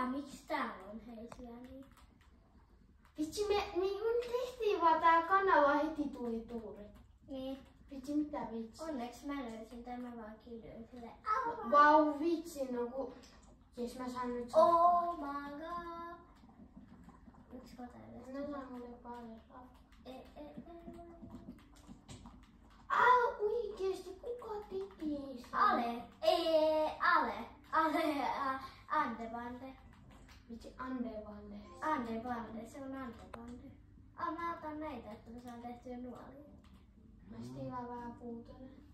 miksi täällä on heisiä niin? Vitsi, me tehtiin vaan tää kanava heti tuli tuuri. Niin. Vitsi, mitä vitsi? Onneksi mä löysin tämän vaan kiljyin silleen. Vau, vitsi, no ku... Jes, mä saan nyt... Oh my god. Yksi kota edes. No saan mulle paljon. Oikeesti, kuka teki sen? Ale. Andebande. Vitsi, Andevande. Andebande, se on Andebande. Mä otan näitä, että me saan tehtyä nuolia. Mä sitten vähän puutelen.